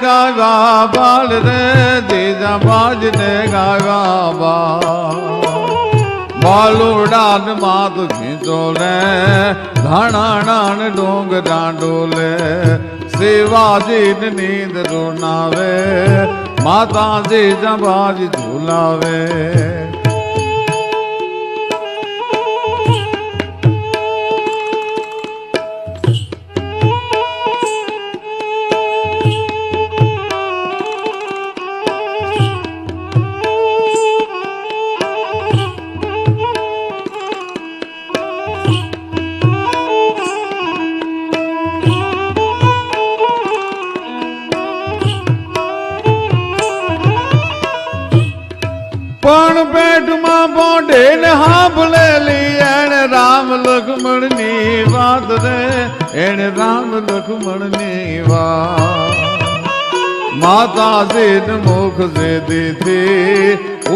गावा बाल रे जीजा बाज ने गावा बालूडान मात खींचो ले धाणाणान डोंग डांडोले शिवाजी नींद रुनावे माता जीजा बाज झूलावे पण पेट में बोंडे ने हांभले ली एण राम लक्ष्मण नी बात रे एण राम लक्ष्मण नी बात माता जीन मुख से दी थी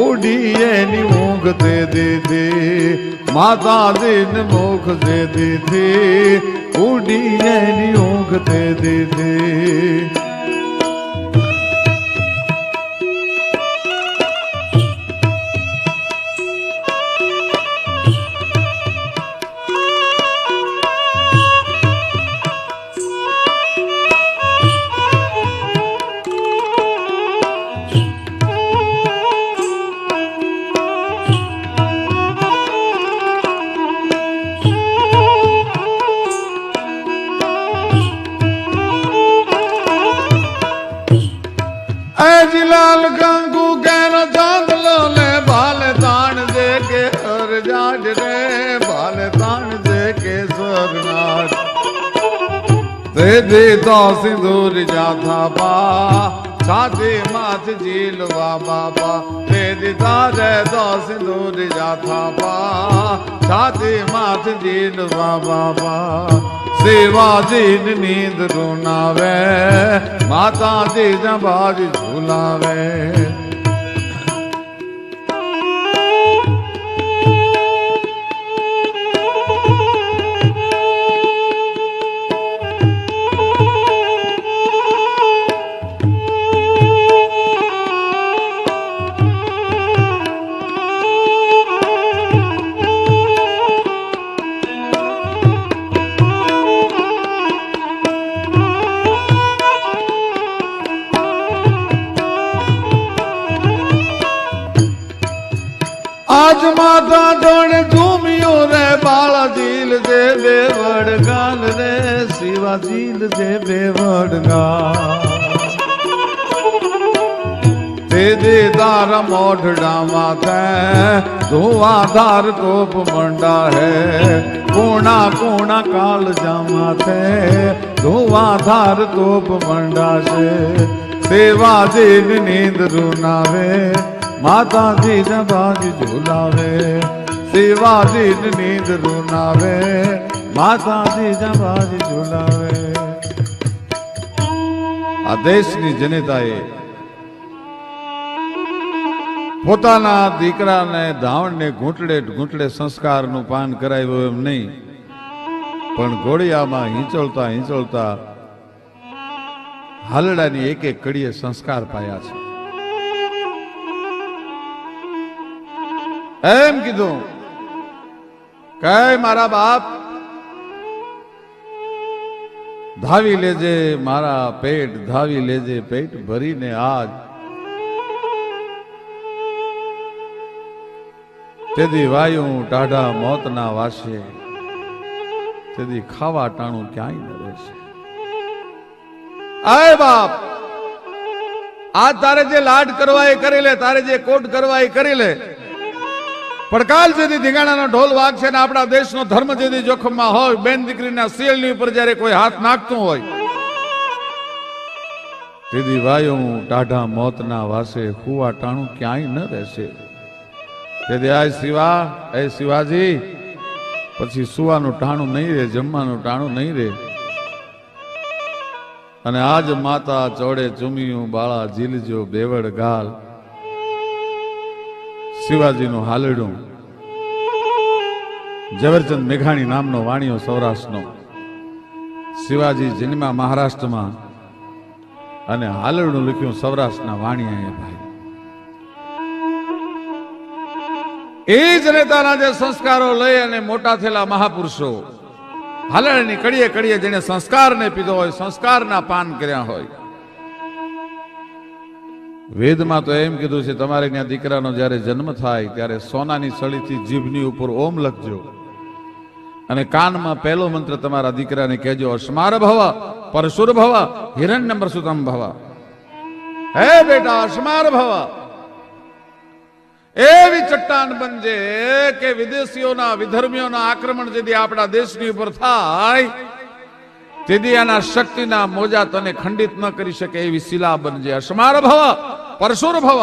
उड़ी एनी ऊँघ दे दी थी माता जीन मुख से दी थी उड़ी एनी ऊँघ दे दी थी लाल गंगू गैर चांदलो ले बाल तान दे के हर जाज रे बाल तान दे के स्वर्गनाथ दे दे तो सिंदूर जाथा बा छाती माथ झीलवा बाबा दे दे तो सिंदूर जाथा बा छाती माथ झीलवा बाबा शिवाजी नींद रुनावे माता जी जबाज झूलावे आज माता दौड़ झूमियो रे बाला झील दे बेवड़ गाल रे शिवा झील दे बेवड़ गाल दे दार मोढ़ा माथे धुआंधार तोप मंडा है कोना कोना काल जामा थे धुआंधार तोप मंडा से शिवाजी नींद रुनावे माता जी जबाज झूलावे शिवाजी नींद रुनावे माता जी जबाज झूलावे आ देशनी जनताए પોતાના દીકરાને ધાવણને ઘૂંટડે ઘૂંટડે સંસ્કારનું પાન કરાવ્યું એમ નહીં પણ ઘોડિયામાં હિંચોળતા હિંચોળતા હાલડાની એક એક કડીએ સંસ્કાર પાયા છે એમ કીધું કે મારા બાપ ધાવી લેજે મારા પેટ ધાવી લેજે પેટ ભરીને આજ તેદી વાયુ ટાઢા મોતના વાસે તેદી ખાવા ટાણું ક્યાંય ન રહેશે આય બાપ આજ તારે જે લાડ કરવા એ કરી લે તારે જે કોટ કરવા એ કરી લે પણ કાલ જેથી ધીંગાણાનો ઢોલ વાગશે ને આપણા દેશનો ધર્મ જેથી જોખમમાં હોય બેન દીકરીના શિયળની ઉપર જ્યારે કોઈ હાથ નાખતું હોય તેદી વાયુ ટાઢા મોતના વાસે ખુવા ટાણું ક્યાંય ન રહેશે તેથી આ શિવા એ શિવાજી પછી સુવાનું ટાણું નહીં રે જમવાનું ટાણું નહીં રે અને આજ માતા ચોડે ચુમિયું બાળા ઝીલજો બેવડ ગાલ શિવાજીનું હાલડું ઝવેરચંદ મેઘાણી નામનો વાણિયો સૌરાષ્ટ્રનો શિવાજી જન્મ્યા મહારાષ્ટ્રમાં અને હાલરનું લખ્યું સૌરાષ્ટ્રના વાણિયાએ ભાઈ. એ જ નેતાના જે સંસ્કારો લઈ અને મોટા થયેલા મહાપુરુષો હાલરની કડીએ કડીએ જેને સંસ્કારને પીધો હોય, સંસ્કારના પાન કર્યા હોય. વેદમાં તો એમ કીધું છે તમારે ત્યાં દીકરાનો જ્યારે જન્મ થાય ત્યારે સોનાની સળીથી જીભની ઉપર ઓમ લખજો અને કાનમાં પહેલો મંત્ર તમારા દીકરાને કહેજો, અસ્માર ભવ પરશુર ભવ હિરણ્યમૃષુતમ ભવ. હે બેટા અસ્માર ભવ, એવી ચટ્ટાન બનજે કે વિદેશીઓના વિધર્મીઓના આક્રમણ જેથી આપણા દેશની ઉપર થાય તેથી આના શક્તિના મોજા તને ખંડિત ન કરી શકે એવી શિલા બનજે. અસ્માર ભવ પરશુર ભવ,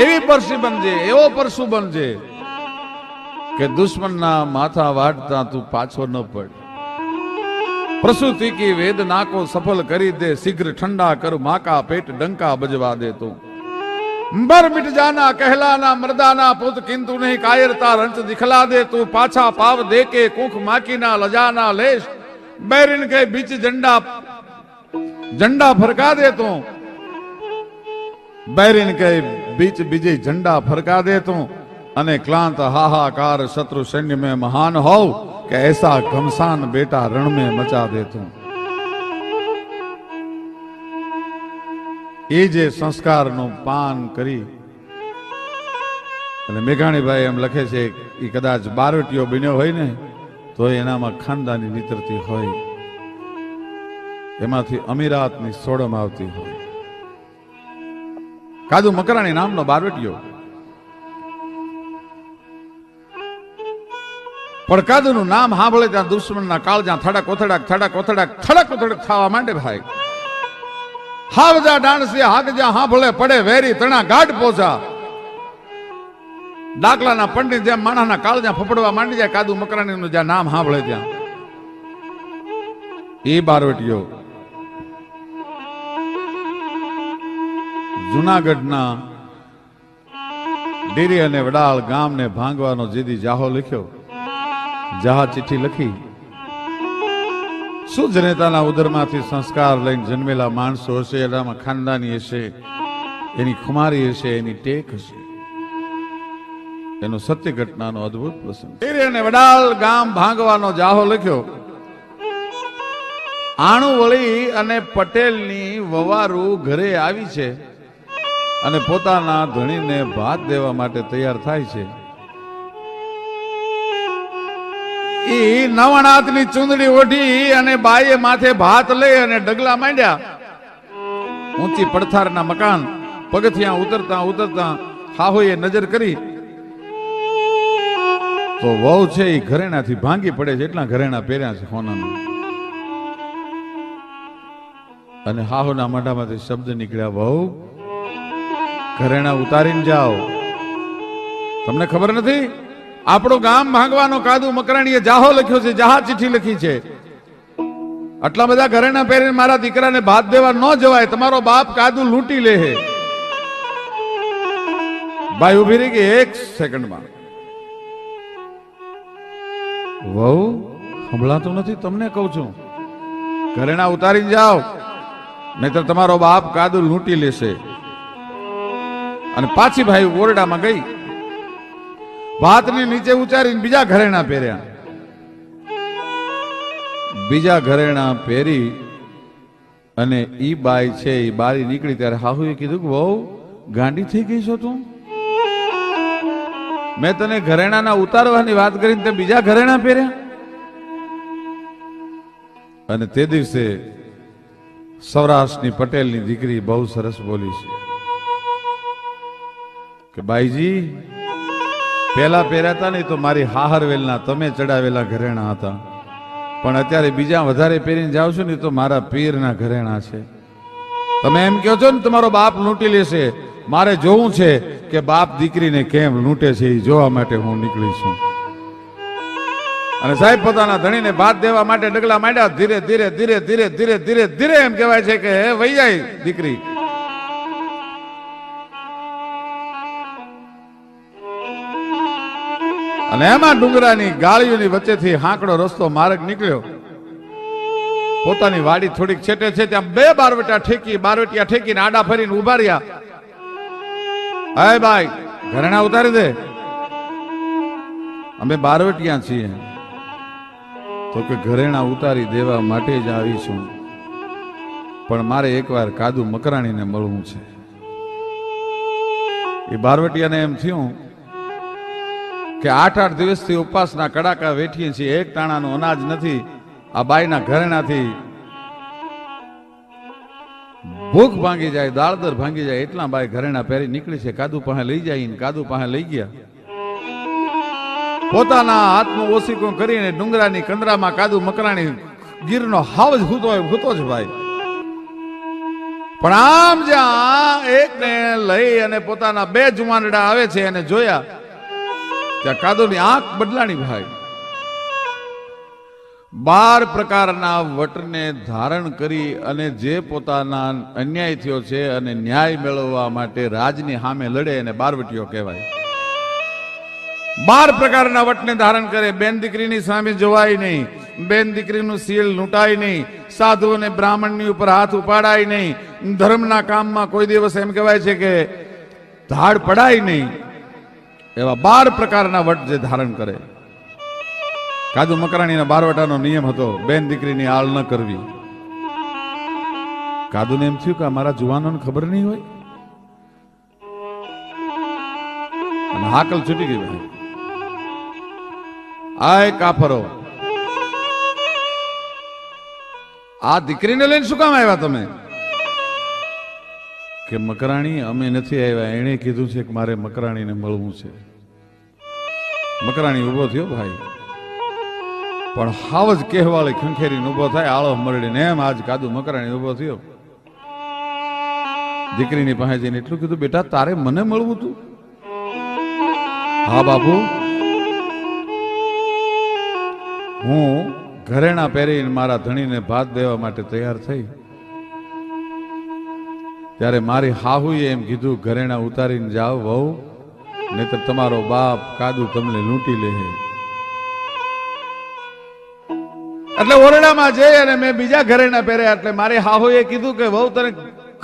એવી પરશી બનજે, એવો પરશુ બનજે કે દુશ્મનના માથા વાટતા તું પાછો ન પડ. પ્રસૂતિ કી વેદના કો સફળ કરી દે, શીઘ્ર ઠંડા કર માકા પેટ ડંકા બજવા દે તું. બર મિટ જાના कहलाना मर्दाना पुत किंतु नहीं कायरता रंच दिखला दे तू. पाछा पाव दे के कुख माकीना लजाना लेश, बैरिन के बीच झंडा फरका दे तू. बैरिन के बीच बीजे झंडा फरका दे तू. અને ક્લાંત હાહાકાર શત્રુ સૈન્ય में महान हो કે ऐसा घमसान बेटा रण में मचा दे तू. એ જે સંસ્કારનું પાન કરી અને મેઘાણીભાઈ એમ લખે છે એ કદાચ બારવટીયો બન્યો હોય ને તો એનામાં ખાનદાની વિતરતી હોય, એમાંથી અમીરાતની સોડમ આવતી હોય. કાદુ મકરાણી નામનો બારવટીયો, પણ કાદુનું નામ સાંભળે ત્યાં દુશ્મનના કાળજા થડક ઓથડક થડક ઓથડક થડક ઓથડક થવા માંડે ભાઈ. હાવજા ડાણસી હાગજા હાંભળે પડે વેરી તણા ગાઢ પોચા. ડાકલાના પંડિત જેમ માણસના કાળજા ફફડવા માંડી જાય કાદુ મકરાણીનું જ્યાં નામ સાંભળે ત્યાં. એ બારવટીયો જુનાગઢના ડેરી અને વડાળ ગામને ભાંગવાનો જેદી જાહો લખ્યો, જહા ચિઠ્ઠી લખી. શું જનેતાના ઉદરમાંથી સંસ્કાર લઈને જન્મેલા માણસો હશે, એનામાં ખાનદાની હશે, એની ખુમારી હશે, એની ટેક હશે. એનો સત્ય ઘટનાનો અદભુત પ્રસંગ. ડેરી અને વડાળ ગામ ભાંગવાનો જાહો લખ્યો. આણુવળી અને પટેલની વવારું ઘરે આવી છે અને પોતાના ધણીને ભાત દેવા માટે તૈયાર થાય છે. ઈ નવનાથની ચૂંદડી ઓઢી અને બાઈએ માથે ભાત લઈ અને ડગલા માંડ્યા. ઊંચી પડથારના મકાન પગથિયા ઉતરતા ઉતરતા હાહોએ નજર કરી તો વહુ છે એ ઘરેણાથી ભાંગી પડે છે. એટલા ઘરેણા પહેર્યા છે હોનાના. અને હાહોના મોઢામાંથી શબ્દ નીકળ્યા, વહુ ઘરેણા ઉતારીને જાઓ. તમને ખબર નથી આપણું ગામ ભાંગવાનો કાદુ મકરાણીએ જાહો લખ્યો છે, જહા ચિઠ્ઠી લખી છે. આટલા બધા ઘરેણા પહેરીને મારા દીકરાને ભાત દેવા ન જવાય, તમારો બાપ કાદુ લૂંટી લે. ભાઈ ઉભી રહી ગઈ એક સેકન્ડમાં. વહુ સંભળાતું નથી, તમને કહું છું ઘરેણા ઉતારીને જાઓ નહીતર તમારો બાપ કાદુ લૂંટી લેશે. અને પાછી ભાઈ ઓરડામાં ગઈ, ભાતની નીચે ઉચારીને બીજા ઘરેણા પહેર્યા. બીજા ઘરેણા પહેરી અને ઈ બાઈ છે એ બારી નીકળી ત્યારે હાહુએ કીધું કે વહુ ગાંડી થઈ ગઈ છો તું? મેં તને ઘરેણાના ઉતારવાની વાત કરીને તે બીજા ઘરેણા પહેર્યા. અને તે દિવસે સૌરાષ્ટ્રની પટેલની દીકરી બહુ સરસ બોલી છે કે બાઈજી પહેલા પહેર્યા હતા ને તો મારી હાહરવેલના તમે ચડાવેલા ઘરેણા હતા, પણ અત્યારે બીજા વધારે પહેરીને જાવ છો ને તો મારા પીરના ઘરેણા છે. તમે એમ કહો છો ને તમારો બાપ લૂંટી લેશે, મારે જોવું છે કે બાપ દીકરીને કેમ લૂંટે છે એ જોવા માટે હું નીકળી છું. અને સાહેબ પોતાના ધણીને ભાત દેવા માટે ડગલા માંડ્યા. ધીરે ધીરે ધીરે ધીરે ધીરે ધીરે ધીરે એમ કહેવાય છે કે વહી જાય દીકરી. અને એમાં ડુંગરાની ગાળીઓની વચ્ચેથી હાંકડો રસ્તો માર્ગ નીકળ્યો પોતાની વાડી થોડીક છેટે છે, ત્યાં બે બારવટિયા ઠેકીને આડા ફરીને ઉભા રહ્યા. અય ભાઈ, ઘરેણા ઉતારી દે, અમે બારવટિયા છીએ. તો કે ઘરેણા ઉતારી દેવા માટે જ આવીશું, પણ મારે એકવાર કાદુ મકરાણીને મળવું છે. એ બારવટિયાને એમ થયું કે 8 દિવસથી ઉપવાસના કડાકા વેઠીએ છીએ, એક તાણાનું અનાજ નથી. આ બાઈના ઘરેણાથી ભૂખ ભાંગી જાય, દાળદર ભાંગી જાય એટલા બાઈ ઘરેણા પહેરી નીકળી છે. કાદુ પાસે લઈ જાય, કાદુ પાસે લઈ ગયા. પોતાના હાથનું ઓસીકું કરીને ડુંગરાની કંદરામાં કાદુ મકરાણી ગીરનો હાવ જ હૂતો જ ભાઈ. પણ આમ જ્યાં એકને લઈ અને પોતાના 2 જુવાનડા આવે છે અને જોયા, ત્યાં કાદુની આંખ બદલાણી ભાઈ. 12 પ્રકારના વટને ધારણ કરી અને જે પોતાના અન્યાય થયો છે અને ન્યાય મેળવવા માટે રાજની સામે લડે અને બારવટીઓ કહેવાય. 12 પ્રકારના વટને ધારણ કરે. બેન દીકરીની સામે જોવાય નહીં, બેન દીકરીનું સીલ લૂંટાય નહીં, સાધુ અને બ્રાહ્મણની ઉપર હાથ ઉપાડાય નહીં, ધર્મના કામમાં કોઈ દિવસ એમ કહેવાય છે કે ધાડ પડાય નહીં. એવા 12 પ્રકારના વટ જે ધારણ કરે. કાદુ મકરાણીના બારવટાનો નિયમ હતો, બેન દીકરીની આળ ન કરવી. કાદુને એમ થયું કે મારા જુવાનોને ખબર નહીં હોય, અને હાકલ છૂટી ગઈ ભાઈ. આય કાફરો, આ દીકરીને લઈને શું કામ આવ્યા તમે? કે મકરાણી અમે નથી આવ્યા, એણે કીધું છે કે મારે મકરાણીને મળવું છે. મકરાણી ઉભો થયો ભાઈ, પણ હાવ જ કહેવાળી ખંખેરીને ઉભો થાય, આળો મરડીને એમ આજ કાદુ મકરાણી ઉભો થયો. દીકરીની પાસે જઈને એટલું કીધું, બેટા તારે મને મળવું તું? હા બાપુ, હું ઘરેણા પહેરીને મારા ધણીને ભાત દેવા માટે તૈયાર થઈ, ત્યારે મારી હાહુએ એમ કીધું, ઘરેણા ઉતારીને જાઓ વહુ, નહીતર તમારો બાપ કાદુ તમને લૂંટી લે. એટલે ઓરડામાં જઈ અને મેં બીજા ઘરેણા પહેર્યા. એટલે મારી હાહુએ કીધું કે વહુ તને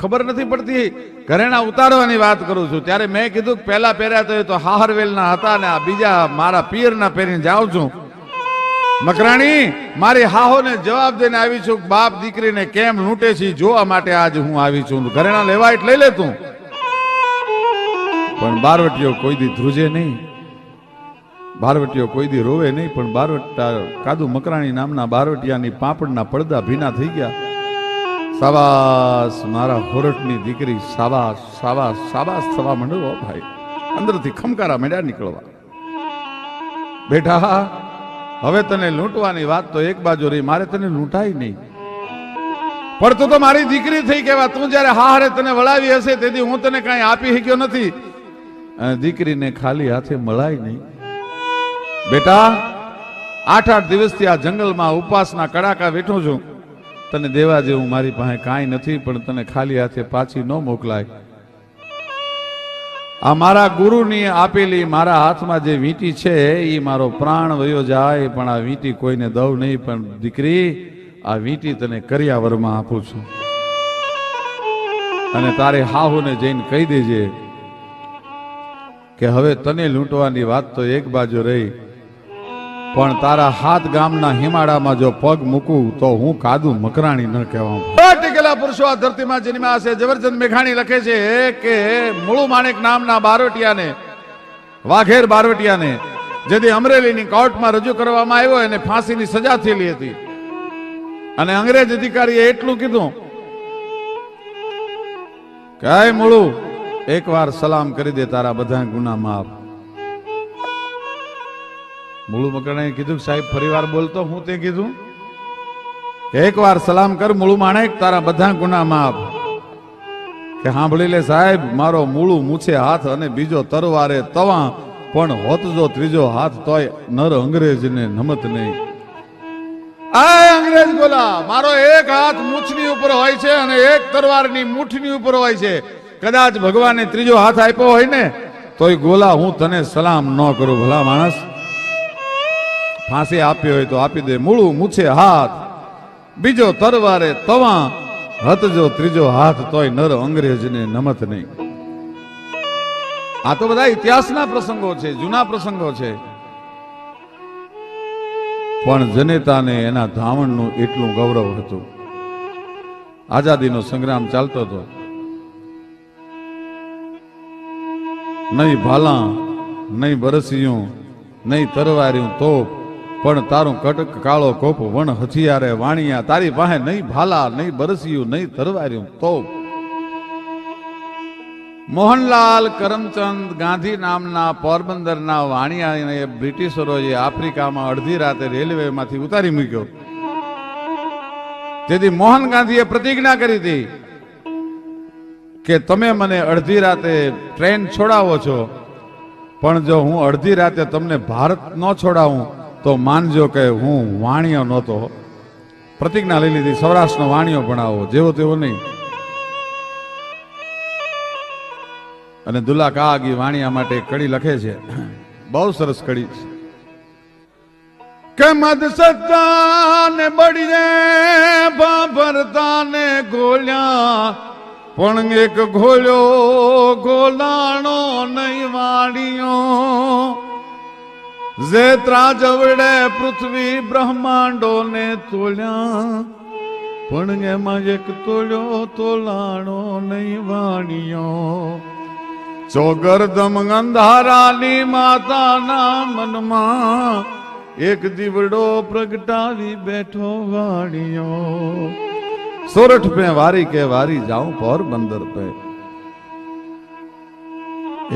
ખબર નથી પડતી, ઘરેણા ઉતારવાની વાત કરું છું. ત્યારે મેં કીધું કે પહેલા પહેર્યા તો હાહરવેલના હતા ને આ બીજા મારા પિયરના પહેરીને જાઉં છું. મકરાણી, મારી હાહોને જવાબ દઈને આવી છું, બાપ દીકરીને કેમ લૂંટે છે જોવા માટે આજ હું આવી છું. ઘરેણા લેવા એટલે લઈ લે તું. પણ બારવટીઓ કોઈ દી ધ્રુજે નહીં, બારવટીઓ કોઈ દી રોવે નહીં. પણ બારવટા કાદુ મકરાણી નામના બારવટિયાની પાપડના પડદા ભીના થઈ ગયા. સાબાસ મારા હોરઠની દીકરી, સાબાસ સાબાસ સાબાસ થવા માંડ્યો ભાઈ. અંદરથી ખમકારા માંડ્યા નીકળવા. બેટા, હવે તને લૂંટવાની વાત તો એક બાજુ રહી, મારે તને લૂંટાય નહીં. પણ તું તો મારી દીકરી થઈ કેવા. તું જયારે હારે તને વળાવી હશે તેથી હું તને કાંઈ આપી શક્યો નથી. દીકરીને ખાલી હાથે મળાય નહીં. બેટા, 8 દિવસથી આ જંગલમાં ઉપવાસના કડાકા વેઠો છું, તને દેવા જેવું મારી પાસે કાંઈ નથી, પણ તને ખાલી હાથે પાછી ન મોકલાય. આ મારા ગુરુની આપેલી મારા હાથમાં જે વીંટી છે એ મારો પ્રાણ વયો જાય, પણ આ વીંટી કોઈને દઉં નહીં. પણ દીકરી, આ વીંટી તને કરિયાવરમાં આપું છું, અને તારે હાહુને જઈને કહી દેજે કે હવે તને લૂંટવાની વાત તો એક બાજુ રહી, પણ તારા 7 ગામના હિમાડામાં જો પગ મૂકું તો હું કાદુ મકરાણી ન કહેવા. ટીકેલા પુરુષો આ ધરતીમાં જન્મ્યા છે. ઝવેરચંદ મેઘાણી લખે છે કે મુળુ માણેક નામના બારવટિયાને, વાઘેર બારવટિયાને જેથી અમરેલીની કોર્ટમાં રજૂ કરવામાં આવ્યો એને ફાંસીની સજા થયેલી હતી. અને અંગ્રેજ અધિકારીએ એટલું કીધું કે આય મુળુ, એકવાર સલામ કરી દે, તારા બધા ગુના માફ. મુળુ મકરાણીએ કીધું, સાહેબ ફરીવાર બોલતો. હું તે કીધું એકવાર સલામ કર મુળુ માણેક, તારા બધા ગુના માફ. કે સાંભળી લે સાહેબ, મારો મુળુ મૂછે હાથ અને બીજો તરવારે તવા, પણ હોત જો ત્રીજો હાથ તોય નર અંગ્રેજને નમત નહીં. આ અંગ્રેજ બોલા, મારો એક હાથ મૂછની ઉપર હોય છે અને એક તરવારની મૂઠની ઉપર હોય છે. કદાચ ભગવાને ત્રીજો હાથ આપ્યો હોય ને તોય ગોલા હું તને સલામ ન કરું. ભલા માણસ, ફાંસી આપી હોય તો આપી દે. મુળુ મૂછે હાથ બીજો તરવારે તવા હતજો ત્રીજો હાથ તોય નર અંગ્રેજને નમત નહીં. આ તો બધા ઇતિહાસના પ્રસંગો છે, જૂના પ્રસંગો છે. પણ જનેતાને એના ધાવણનું એટલું ગૌરવ હતું. આઝાદીનો સંગ્રામ ચાલતો હતો. નહીં ભાલા, નહીં બરસિયું, નહીં તરવાર્યું તોપ, પણ તારું કટક કાળો કોપ વણ હથિયારે વાણિયા. તારી પાસે નહીં ભાલા, નહીં બરસિયું, નહીં તરવાર્યું તોપ. મોહનલાલ કરમચંદ ગાંધી નામના પોરબંદરના વાણિયાને બ્રિટિશરોએ આફ્રિકામાં અડધી રાતે રેલવેમાંથી ઉતારી મૂક્યો. તેથી મોહન ગાંધીએ પ્રતિજ્ઞા કરી હતી કે તમે મને અડધી રાતે ટ્રેન છોડાવો છો, પણ જો હું અડધી રાતે તમને ભારત ન છોડાવું તો માનજો કે હું વાણિયો નહોતો. પ્રતિજ્ઞા લઈ લીધી, સૌરાષ્ટ્રનો વાણિયો ભણાવો, જેવો તેવો નહીં. અને દુલ્લા કાગી વાણિયા માટે કડી લખે છે, બહુ સરસ કડી છે કે મદ સત્તાને બળીએ ભરતાને ગોલ્યા, પણ એક ઘોલ્યો ગોલાણો નહીં વાણિયો. જે ત્રાજવડે પૃથ્વી બ્રહ્માંડો ને તોલ્યા, પણ એમાં એક તોલ્યો તોલાણો નહીં વાણિયો. ચોગરદમ અંધારાની માતાના મનમાં એક દીવડો પ્રગટાવી બેઠો વાણિયો. સોરઠ પે વારી કે વારી જાઉં પોરબંદર પે,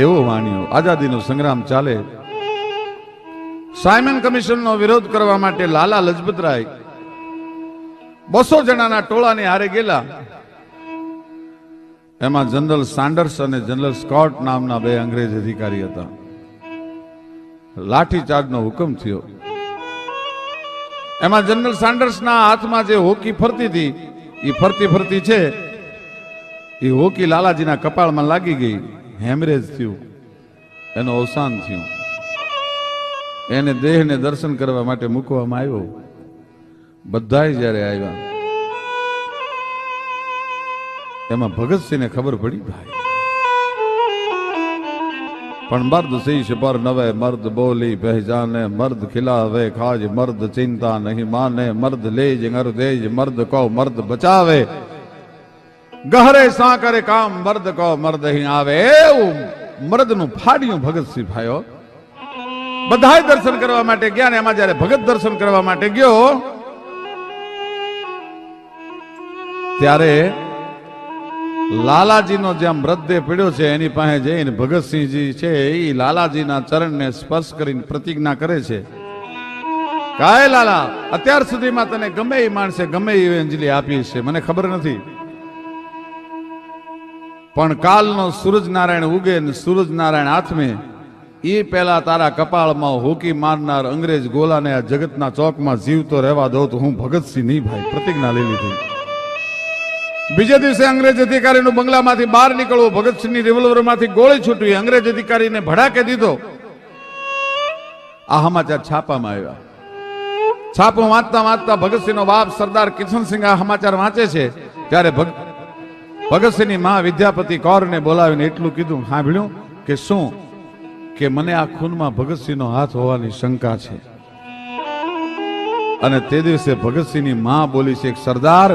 એવો વાણિયો. આઝાદીનો સંગ્રામ ચાલે. સાયમન કમિશનનો વિરોધ કરવા માટે લાલા લજપતરાય 200 જણાના ટોળાને હારે ગયેલા. એમાં જનરલ સાન્ડર્સ અને જનરલ સ્કોટ નામના 2 અંગ્રેજ અધિકારી હતા. લાઠીચાર્જનો હુકમ થયો. એમાં જનરલ સાન્ડર્સના હાથમાં જે હોકી ફરતી હતી, એ ફરતી ફરતી છે, એ હોકી લાલાજીના કપાળમાં લાગી ગઈ. હેમરેજ થયું, એનું અવસાન થયું. એને દેહને દર્શન કરવા માટે મૂકવામાં આવ્યો. બધાય જ્યારે આવ્યા, એમાં ભગતસિંહને ખબર પડી ભાઈ, પણ મર્દ શીશ પર નવે મર્દ બોલી પહેચાને, મર્દ ખિલાવે ખાજ મર્દ ચિંતા નહીં માને, મર્દ લેજ દેજ મર્દ કો મર્દ બચાવે, ગહરે સા કરે કામ મર્દ કો મર્દ અહીં આવે. એવું મર્દનું ફાડ્યું ભગતસિંહ ભાઈઓ. બધાય દર્શન કરવા માટે ગયા ને એમાં જયારે ભગત દર્શન કરવા માટે ગયો ત્યારે લાલાજીનો જ્યાં મૃતદેહ પડ્યો છે એની પાસે જઈને ભગતસિંહજી છે એ લાલાજીના ચરણને સ્પર્શ કરીને પ્રતિજ્ઞા કરે છે, કાય લાલા, અત્યાર સુધીમાં તને ગમે એ માણસે ગમે એવી અંજલિ આપી છે, મને ખબર નથી, પણ કાલનો સૂરજનારાયણ ઉગે ને સૂરજનારાયણ હાથમે એ પહેલા તારા કપાળમાં હોકી મારનાર અંગ્રેજ ગોલાને આ જગતના ચોકમાં જીવતો રહેવા દો તો હું ભગતસિંહ નહીં ભાઈ. પ્રતિજ્ઞા લઈ લીધી. બીજે દિવસે અંગ્રેજ અધિકારીનું બંગલામાંથી બહાર નીકળવું, ભગતસિંહની રિવોલ્વરમાંથી ગોળી છૂટવી, અંગ્રેજ અધિકારીને ભડાકે દીધો. આ સમાચાર છાપામાં આવ્યા. છાપો વાંચતા વાંચતા ભગતસિંહનો બાપ સરદાર કિશનસિંહ આ સમાચાર વાંચે છે ત્યારે ભગતસિંહની માં વિદ્યાપતિ કૌરને બોલાવીને એટલું કીધું, સાંભળ્યું કે શું? કે મને આ ખૂનમાં ભગતસિંહનો હાથ હોવાની શંકા છે. અને તે દિવસે ભગતસિંહની માં બોલી છે, સરદાર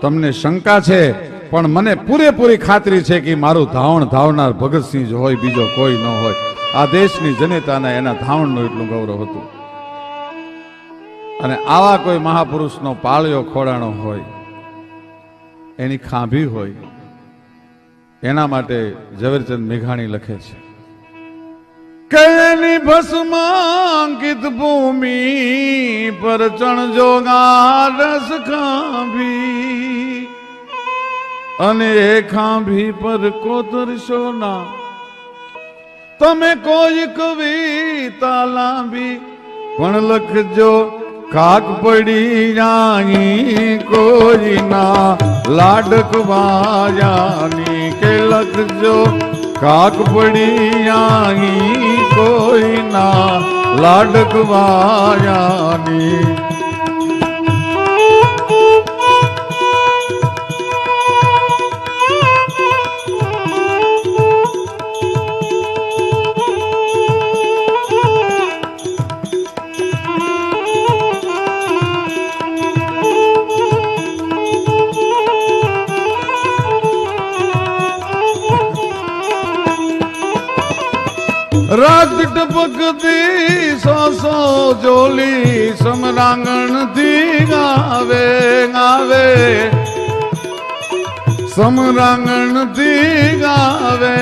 તમને શંકા છે, પણ મને પૂરેપૂરી ખાતરી છે કે મારું ધાવણ ધાવનાર ભગતસિંહ જ હોય, બીજો કોઈ ન હોય. આ દેશની જનતાના એના ધાવણનું એટલું ગૌરવ હતું. અને આવા કોઈ મહાપુરુષનો પાળ્યો ખોડાણો હોય, એની ખાંભી હોય, એના માટે ઝવેરચંદ મેઘાણી લખે છે કે એની ભસ્માંકિત ભૂમિ પર ચણજો રસ ખાંભી, અને એ ખાંભી પર કોતરશો ના તમે કોઈ કવિતા લાંબી, પણ લખજો કાક પડી જાઈ કોઈના લાડકવાયાની, કે લખજો કાક પડી જાઈ કોઈના લાડકવાયાની. रात टपकती सो सो जोली समरांगण थी गावे गावे समरांगण थी गावे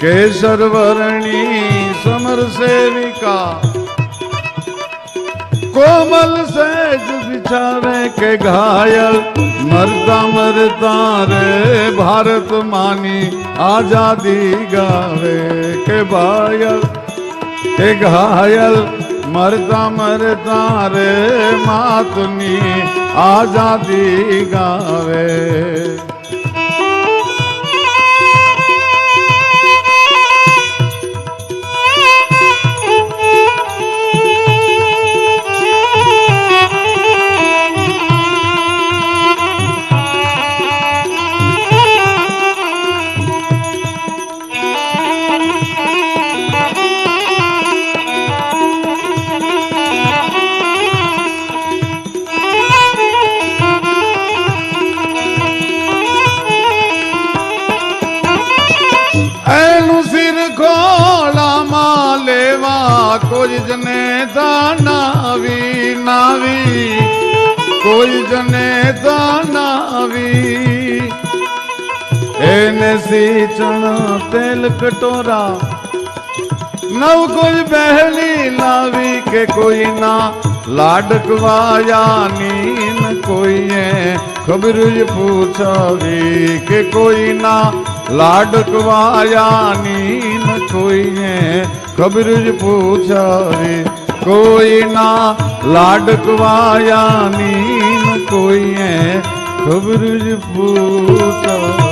केसर वर्णी समर सेविका कोमल सेज बिछावे के घायल मरता मरता रे भारत मानी आजादी गावे के घायल के घायल मरता मरता रे मातनी आजादी गावे कोई जने दानावी नावी कोई जने दानावी एने सींचण तेल कटोरा नव कोई बहली लावी के कोई ना लाडकवाया नीन कोई खबर पूछावी के कोई ना लाडकवाया नीन कोई खबर पूछावी कोई ना लाडकवाया नीन कोई खबर पूछावी